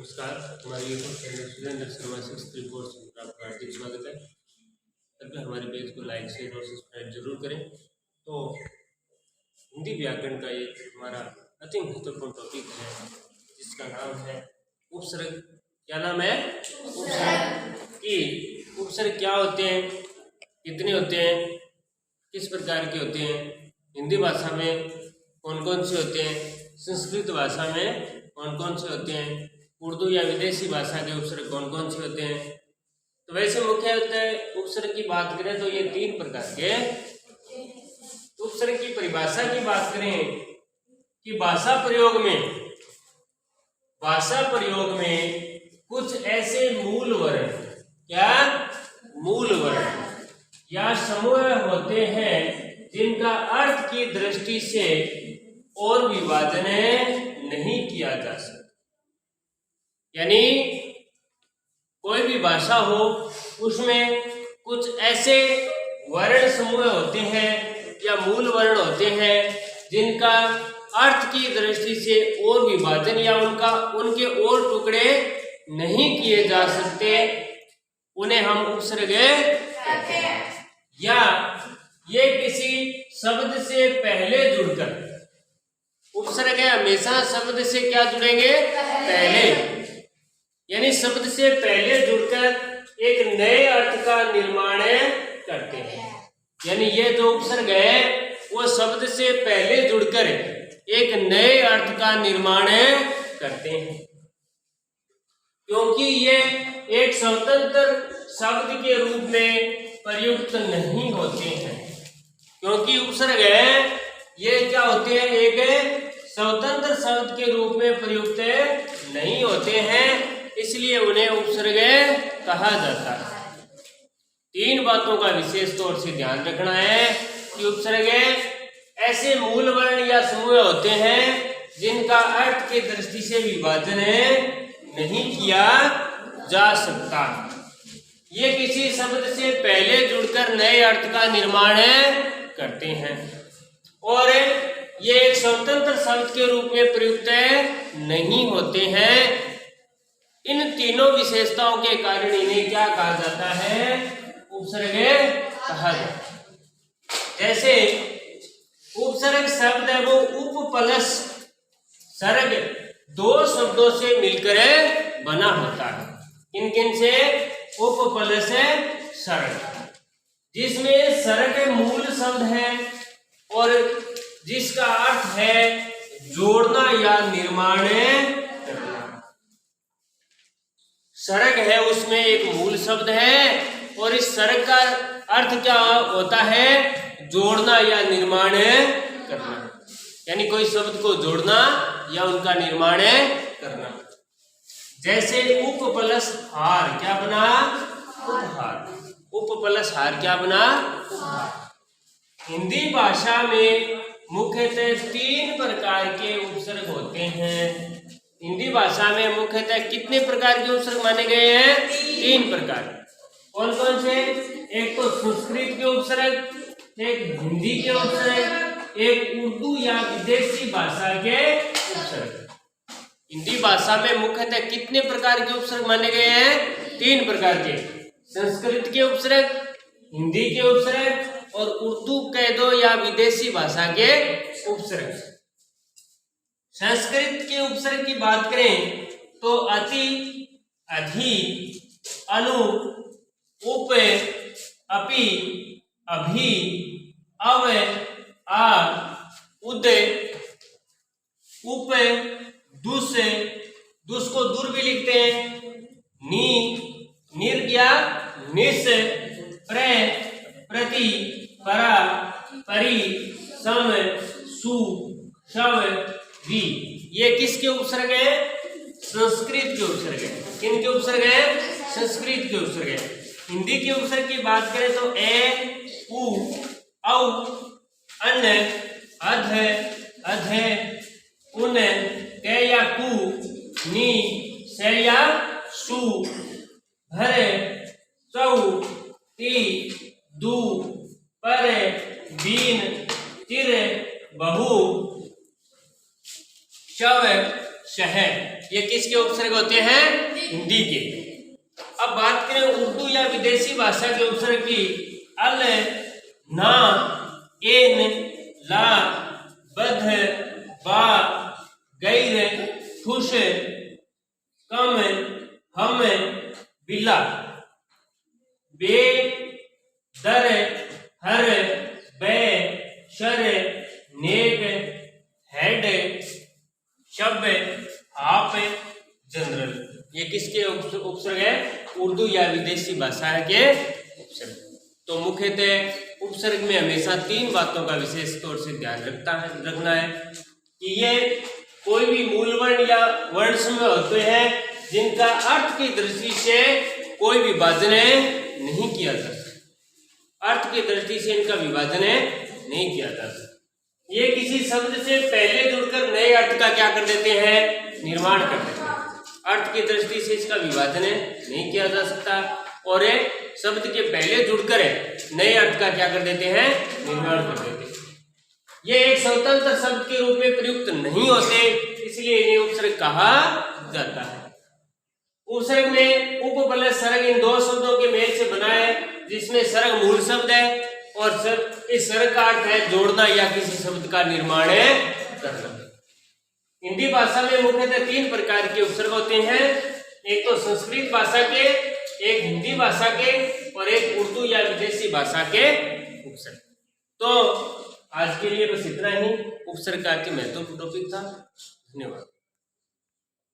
नमस्कार, हमारे YouTube channel Surendra Sharma 634 में आपका हार्दिक स्वागत है। कृपया हमारे पेज को लाइक, शेयर और सब्सक्राइब जरूर करें। तो हिंदी व्याकरण का एक हमारा अति महत्वपूर्ण टॉपिक है जिसका नाम है उपसर्ग। क्या नाम है? उपसर्ग। कि उपसर्ग क्या होते हैं, कितने होते हैं, किस प्रकार के होते हैं, हिंदी भाषा में कौन कौन से होते हैं, संस्कृत भाषा में कौन कौन से होते हैं, उर्दू या विदेशी भाषा के उपसर्ग कौन कौन से होते हैं। तो वैसे मुख्यतः उपसर्ग की बात करें तो ये 3 प्रकार के उपसर्ग की परिभाषा की बात करें कि भाषा प्रयोग में कुछ ऐसे मूल वर्ण, क्या मूल वर्ण या समूह होते हैं जिनका अर्थ की दृष्टि से और विभाजन नहीं किया जा सकता। यानी कोई भी भाषा हो उसमें कुछ ऐसे वर्ण समूह होते हैं या मूल वर्ण होते हैं जिनका अर्थ की दृष्टि से और विभाजन या उनके और टुकड़े नहीं किए जा सकते, उन्हें हम उपसर्ग कहते हैं। या ये किसी शब्द से पहले जुड़कर, उपसर्ग हमेशा शब्द से क्या जुड़ेंगे? पहले, यानी शब्द से पहले जुड़कर एक नए अर्थ का निर्माण करते हैं। यानी ये जो उपसर्ग है वो शब्द से पहले जुड़कर एक नए अर्थ का निर्माण करते हैं, क्योंकि ये एक स्वतंत्र शब्द के रूप में प्रयुक्त नहीं होते हैं। क्योंकि उपसर्ग है ये क्या होते हैं, एक स्वतंत्र शब्द के रूप में प्रयुक्त नहीं होते हैं, इसलिए उन्हें उपसर्ग कहा जाता है। 3 बातों का विशेष तौर से ध्यान रखना है कि उपसर्ग ऐसे मूल वर्ण या समूह होते हैं जिनका अर्थ के दृष्टि से विभाजन नहीं किया जा सकता। ये किसी शब्द से पहले जुड़कर नए अर्थ का निर्माण करते हैं और ये एक स्वतंत्र शब्द के रूप में प्रयुक्त नहीं होते हैं। इन तीनों विशेषताओं के कारण इन्हें क्या कहा जाता है? उपसर्ग कहा जाता है। जैसे उपसर्ग शब्द है वो उप प्लस सर्ग 2 शब्दों से मिलकर बना होता है। किन किन से? उप प्लस सर्ग, जिसमें सर्ग मूल शब्द है और जिसका अर्थ है जोड़ना या निर्माण करना। सर्ग है उसमें एक मूल शब्द है और इस सर्ग का अर्थ क्या होता है? जोड़ना या निर्माण करना, यानी कोई शब्द को जोड़ना या उनका निर्माण करना। जैसे उप प्लस हार क्या बना? उपहार। उप प्लस हार क्या बना? उपहार। हिंदी भाषा में मुख्यतः 3 प्रकार के उपसर्ग होते हैं। हिंदी भाषा में मुख्यतः कितने प्रकार के उपसर्ग माने गए हैं? 3 प्रकार। कौन कौन से? एक तो संस्कृत के उपसर्ग, एक हिंदी के उपसर्ग, एक उर्दू या विदेशी भाषा के उपसर्ग। हिंदी भाषा में मुख्यतः कितने प्रकार के उपसर्ग माने गए हैं? 3 प्रकार के। संस्कृत के उपसर्ग, हिंदी के उपसर्ग और उर्दू कह दो या विदेशी भाषा के उपसर्ग। संस्कृत के उपसर्ग की बात करें तो अति, अधि, अनु, उप, अपि, अभि, अव, आ, उद, उप, दुस, दुस को दूर भी लिखते हैं, नी, निर्ज्ञा, निस, प्र, प्रति, परा, परि, सम, सु, शव, वी। ये किसके उपसर्ग है? संस्कृत के उपसर्ग है। किन के उपसर्ग है? संस्कृत के उपसर्ग है। हिंदी के उपसर्ग की बात करें तो ए, उ, औ, अन, अध, अधे, उन, क या कु, नी, से या सु, भर, चौ, ती, दू, पर, दीन, तिर, बहु, शव, शह। ये किसके उपसर्ग होते हैं? हिंदी के। अब बात करें उर्दू या विदेशी भाषा के उपसर्ग की। अल, ना, एन, ला, बध, बा, गैर, खुश, कम, हम, बिला, बे, दर, हर, बे, शर, नेक, हेड, शब, आप, जनरल। ये किसके उपसर्ग है? उर्दू या विदेशी भाषा के उपसर्ग। तो मुख्यतः उपसर्ग में हमेशा 3 बातों का विशेष तौर से ध्यान रखना है कि ये कोई भी मूल वर्ण या वर्ण समूह होते हैं जिनका अर्थ की दृष्टि से कोई विभाजन नहीं किया जा सकता। अर्थ की दृष्टि से इनका विभाजन नहीं किया जा सकता। ये किसी शब्द से पहले जुड़कर नए अर्थ का क्या कर देते हैं? निर्माण कर देते हैं। अर्थ की दृष्टि से इसका विभाजन नहीं किया जा सकता और शब्द के पहले जुड़कर नए अर्थ का क्या कर देते हैं? निर्माण कर देते हैं। ये एक स्वतंत्र शब्द के रूप में प्रयुक्त नहीं होते, इसलिए इन्हें उपसर्ग कहा जाता है। उपसर्ग में उप प्लस सर्ग इन 2 शब्दों के मेल से बना है, जिसमें सर्ग मूल शब्द है और इस सर्ग का अर्थ है जोड़ना या किसी शब्द का निर्माण करना। हिंदी भाषा में मुख्यतः 3 प्रकार के उपसर्ग होते हैं। एक तो संस्कृत भाषा के, एक हिंदी भाषा के और एक उर्दू या विदेशी भाषा के उपसर्ग। तो आज के लिए बस इतना ही। उपसर्ग का महत्वपूर्ण टॉपिक था। धन्यवाद।